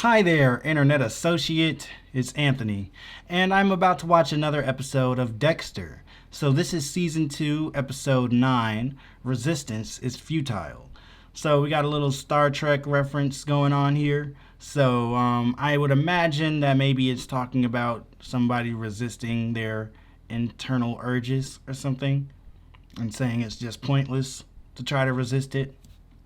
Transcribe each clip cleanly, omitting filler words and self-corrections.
Hi there, Internet Associate. It's Anthony, and I'm about to watch another episode of Dexter. So, this is season 2, episode 9 Resistance is Futile. So, we got a little Star Trek reference going on here. So, I would imagine that maybe it's talking about somebody resisting their internal urges or something and saying it's just pointless to try to resist it.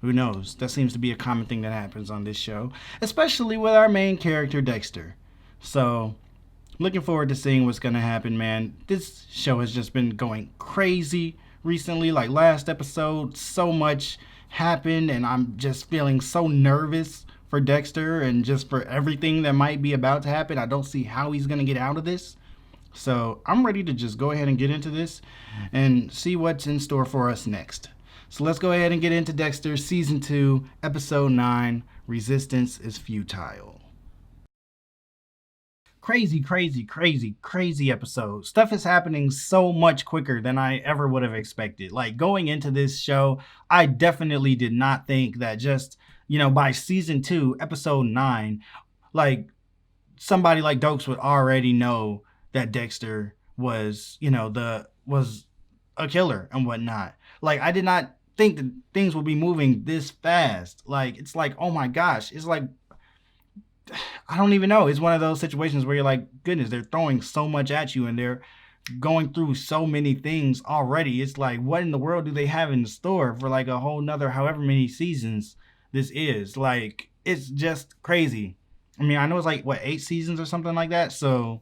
Who knows? That seems to be a common thing that happens on this show, especially with our main character, Dexter. So, looking forward to seeing what's going to happen, man. This show has just been going crazy recently. Like last episode, so much happened, and I'm just feeling so nervous for Dexter and just for everything that might be about to happen. I don't see how he's going to get out of this. So, I'm ready to just go ahead and get into this and see what's in store for us next. So let's go ahead and get into Dexter Season 2, Episode 9, Resistance is Futile. Crazy episode. Stuff is happening so much quicker than I ever would have expected. Like, going into this show, I definitely did not think that just, by Season 2, Episode 9, like, somebody like Dokes would already know that Dexter was, was a killer and whatnot. Like, I did not think that things would be moving this fast. Like, it's like, oh my gosh. It's like, I don't even know. It's one of those situations where you're like, goodness, they're throwing so much at you and they're going through so many things already. It's like, what in the world do they have in store for like a whole nother however many seasons this is? Like, it's just crazy. I mean, I know it's like, 8 seasons or something like that. So,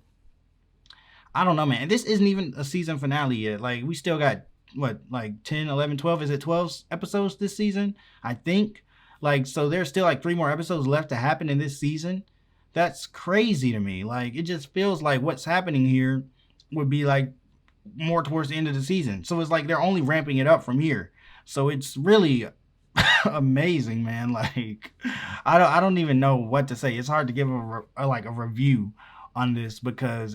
I don't know, man. This isn't even a season finale yet. Like, we still got, 10, 11, 12? Is it 12 episodes this season? I think. Like, so there's still like 3 more episodes left to happen in this season. That's crazy to me. Like, it just feels like what's happening here would be like more towards the end of the season. So it's like they're only ramping it up from here. So it's really amazing, man. Like, I don't even know what to say. It's hard to give a review on this because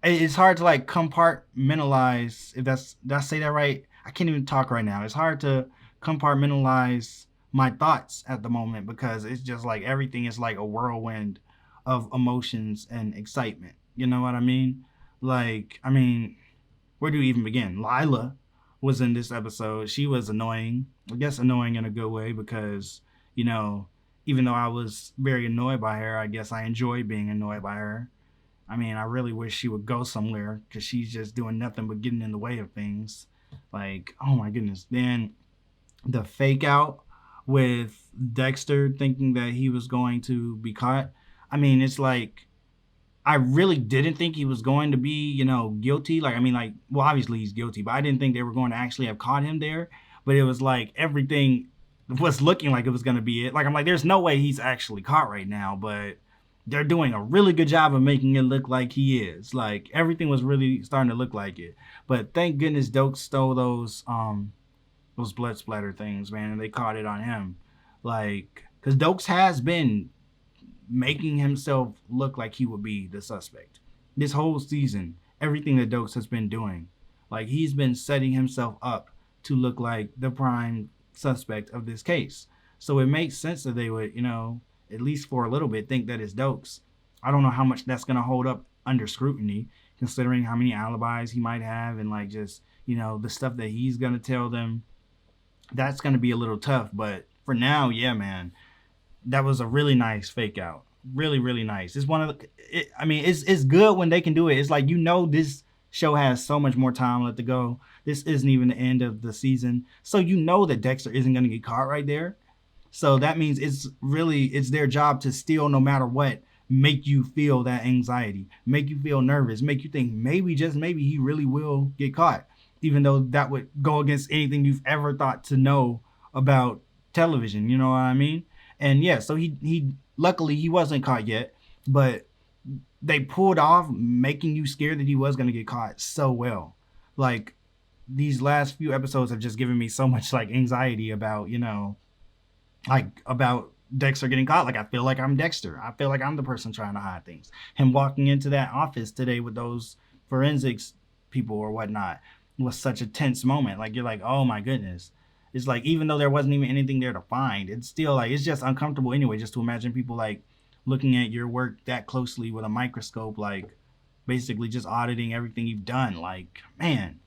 it's hard to like compartmentalize, if that's, did I say that right? I can't even talk right now. It's hard to compartmentalize my thoughts at the moment because it's just like everything is like a whirlwind of emotions and excitement. You know what I mean? Like, I mean, where do you even begin? Lila was in this episode. She was annoying. I guess annoying in a good way because, even though I was very annoyed by her, I guess I enjoy being annoyed by her. I mean, I really wish she would go somewhere because she's just doing nothing but getting in the way of things. Like, oh my goodness. Then the fake out with Dexter thinking that he was going to be caught. I mean, it's like, I really didn't think he was going to be, guilty. Like, I mean, like, well, obviously he's guilty, but I didn't think they were going to actually have caught him there. But it was like everything was looking like it was going to be it. Like, I'm like, there's no way he's actually caught right now, but they're doing a really good job of making it look like he is. Like, everything was really starting to look like it. But thank goodness Doak stole those blood splatter things, man, and they caught it on him. Like, because Dokes has been making himself look like he would be the suspect. This whole season, everything that Dokes has been doing, like, he's been setting himself up to look like the prime suspect of this case. So it makes sense that they would, at least for a little bit, think that it's Dokes. I don't know how much that's going to hold up under scrutiny, considering how many alibis he might have and, like, just, the stuff that he's going to tell them. That's going to be a little tough. But for now, yeah, man, that was a really nice fake out. Really, really nice. It's one of the, it's good when they can do it. It's like, this show has so much more time left to go. This isn't even the end of the season. So that Dexter isn't going to get caught right there. So that means it's their job to still, no matter what, make you feel that anxiety, make you feel nervous, make you think maybe, just maybe, he really will get caught, even though that would go against anything you've ever thought to know about television. You know what I mean? And yeah, so he luckily he wasn't caught yet, but they pulled off making you scared that he was going to get caught so well. Like, these last few episodes have just given me so much like anxiety about, about Dexter getting caught. Like, I feel like I'm Dexter. I feel like I'm the person trying to hide things. Him walking into that office today with those forensics people or whatnot was such a tense moment. Like, you're like, oh my goodness, it's like, even though there wasn't even anything there to find, it's still like, it's just uncomfortable anyway, just to imagine people like looking at your work that closely with a microscope, like basically just auditing everything you've done. Like, man.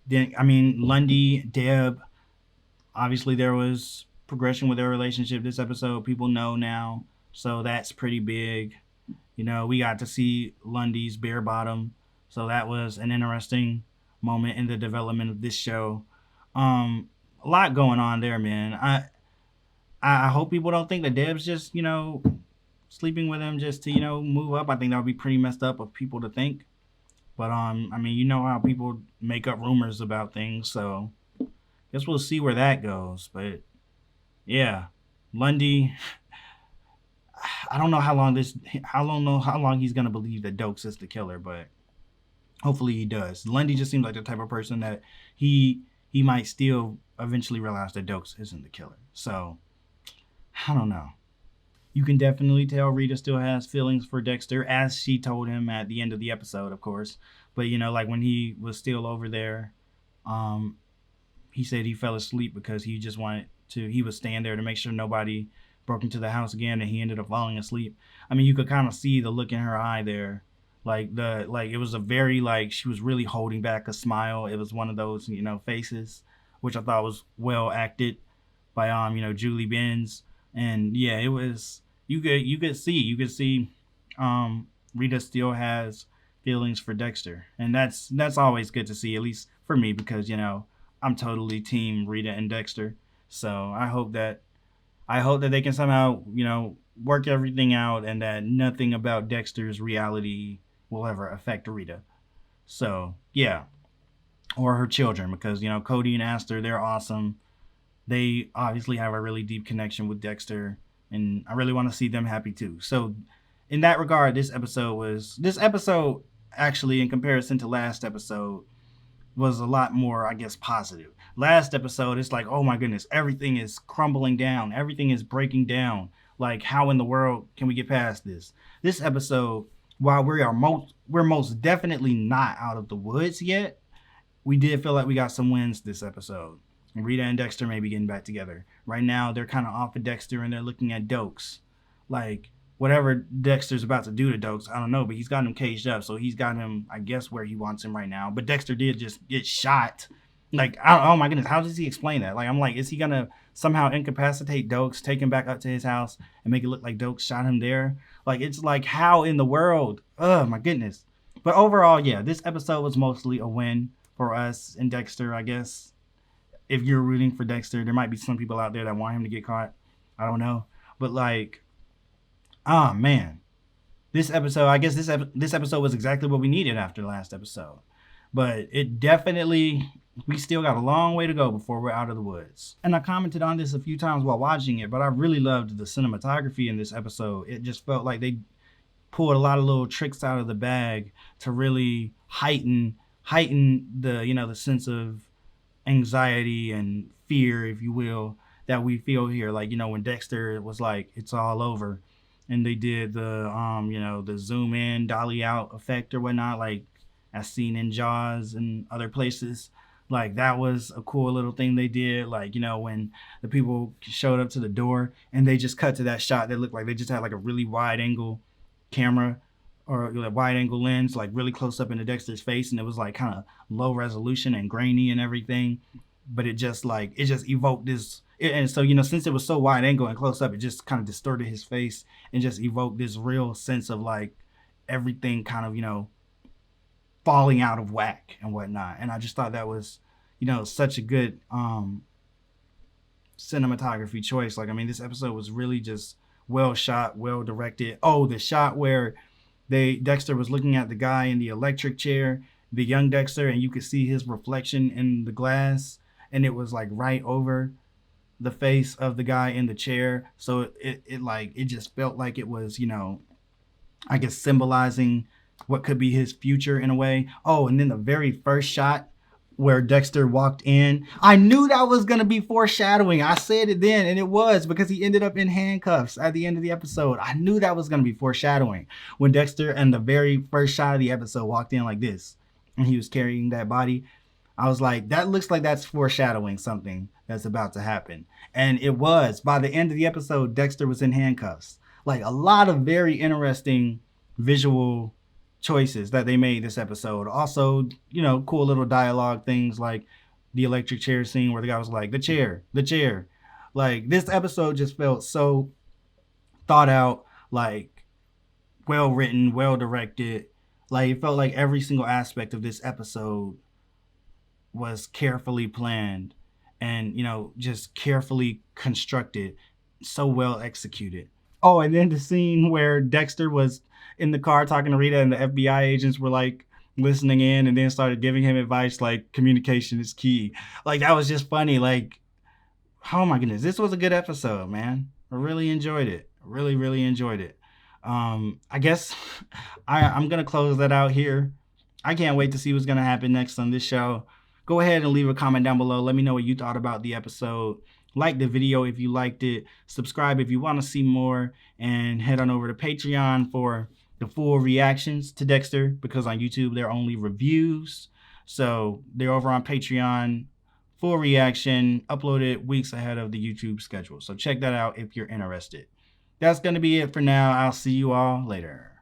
Then, I mean, Lundy, Deb, obviously there was progression with their relationship this episode. People know now. So that's pretty big. You know, we got to see Lundy's bare bottom. So that was an interesting moment in the development of this show. A lot going on there, man. I hope people don't think that Deb's just, sleeping with him just to, move up. I think that would be pretty messed up of people to think. But I mean, you know how people make up rumors about things, so guess we'll see where that goes. But yeah, Lundy, I don't know how long he's gonna believe that Dokes is the killer, but hopefully he does. Lundy just seems like the type of person that he might still eventually realize that Dokes isn't the killer. So I don't know. You can definitely tell Rita still has feelings for Dexter, as she told him at the end of the episode, of course. But, like when he was still over there, he said he fell asleep because he just he was staying there to make sure nobody broke into the house again, and he ended up falling asleep. I mean, you could kind of see the look in her eye there. It was a very, she was really holding back a smile. It was one of those, faces, which I thought was well acted by, Julie Benz. And yeah, it was, you could see Rita still has feelings for Dexter, and that's always good to see, at least for me, because I'm totally team Rita and Dexter. So I hope that they can somehow work everything out, and that nothing about Dexter's reality will ever affect Rita. So yeah, or her children, because Cody and Aster, they're awesome. They obviously have a really deep connection with Dexter, and I really want to see them happy too. So in that regard, this episode actually, in comparison to last episode, was a lot more, I guess, positive. Last episode, it's like, oh my goodness, everything is crumbling down, everything is breaking down. Like, how in the world can we get past this? This episode, while we're most definitely not out of the woods yet, we did feel like we got some wins this episode. Rita and Dexter may be getting back together. Right now, they're kind of off of Dexter, and they're looking at Dokes. Like, whatever Dexter's about to do to Dokes, I don't know, but he's got him caged up, so he's got him, I guess, where he wants him right now. But Dexter did just get shot. Like, oh my goodness, how does he explain that? Like, I'm like, is he going to somehow incapacitate Dokes, take him back up to his house, and make it look like Dokes shot him there? Like, it's like, how in the world? Oh my goodness. But overall, yeah, this episode was mostly a win for us and Dexter, I guess. If you're rooting for Dexter, there might be some people out there that want him to get caught. I don't know. But man. This episode, I guess this episode was exactly what we needed after last episode. But it definitely, we still got a long way to go before we're out of the woods. And I commented on this a few times while watching it, but I really loved the cinematography in this episode. It just felt like they pulled a lot of little tricks out of the bag to really heighten the, the sense of anxiety and fear, if you will, that we feel here. Like, when Dexter was like, it's all over, and they did the the zoom in, dolly out effect or whatnot, like as seen in Jaws and other places. Like, that was a cool little thing they did. Like, when the people showed up to the door and they just cut to that shot that looked like they just had like a really wide angle camera or a wide angle lens, like really close up into Dexter's face, and it was like kind of low resolution and grainy and everything, but it just evoked this. And so, since it was so wide angle and close up, it just kind of distorted his face and just evoked this real sense of like everything kind of, falling out of whack and whatnot. And I just thought that was, such a good cinematography choice. Like, I mean, this episode was really just well shot, well directed. Oh, the shot where Dexter was looking at the guy in the electric chair, the young Dexter, and you could see his reflection in the glass, and it was like right over the face of the guy in the chair. So it just felt like it was, I guess symbolizing what could be his future in a way. Oh, and then the very first shot where Dexter walked in, I knew that was going to be foreshadowing. I said it then, and it was, because he ended up in handcuffs at the end of the episode. I knew that was going to be foreshadowing when Dexter, in the very first shot of the episode, walked in like this, and he was carrying that body. I was like, that looks like that's foreshadowing something that's about to happen. And it was. By the end of the episode, Dexter was in handcuffs. Like a lot of very interesting visual choices that they made this episode. Also, cool little dialogue things like the electric chair scene where the guy was like, the chair, the chair. Like this episode just felt so thought out, like well written, well directed. Like it felt like every single aspect of this episode was carefully planned and just carefully constructed, so well executed. Oh, and then the scene where Dexter was in the car talking to Rita and the FBI agents were like listening in and then started giving him advice like communication is key. Like that was just funny. Like, oh my goodness, this was a good episode, man. I really enjoyed it. Really, really enjoyed it. I guess I'm gonna close that out here. I can't wait to see what's gonna happen next on this show. Go ahead and leave a comment down below. Let me know what you thought about the episode. Like the video if you liked it. Subscribe if you want to see more. And head on over to Patreon for the full reactions to Dexter, because on YouTube they're only reviews. So they're over on Patreon, full reaction, uploaded weeks ahead of the YouTube schedule. So check that out if you're interested. That's going to be it for now. I'll see you all later.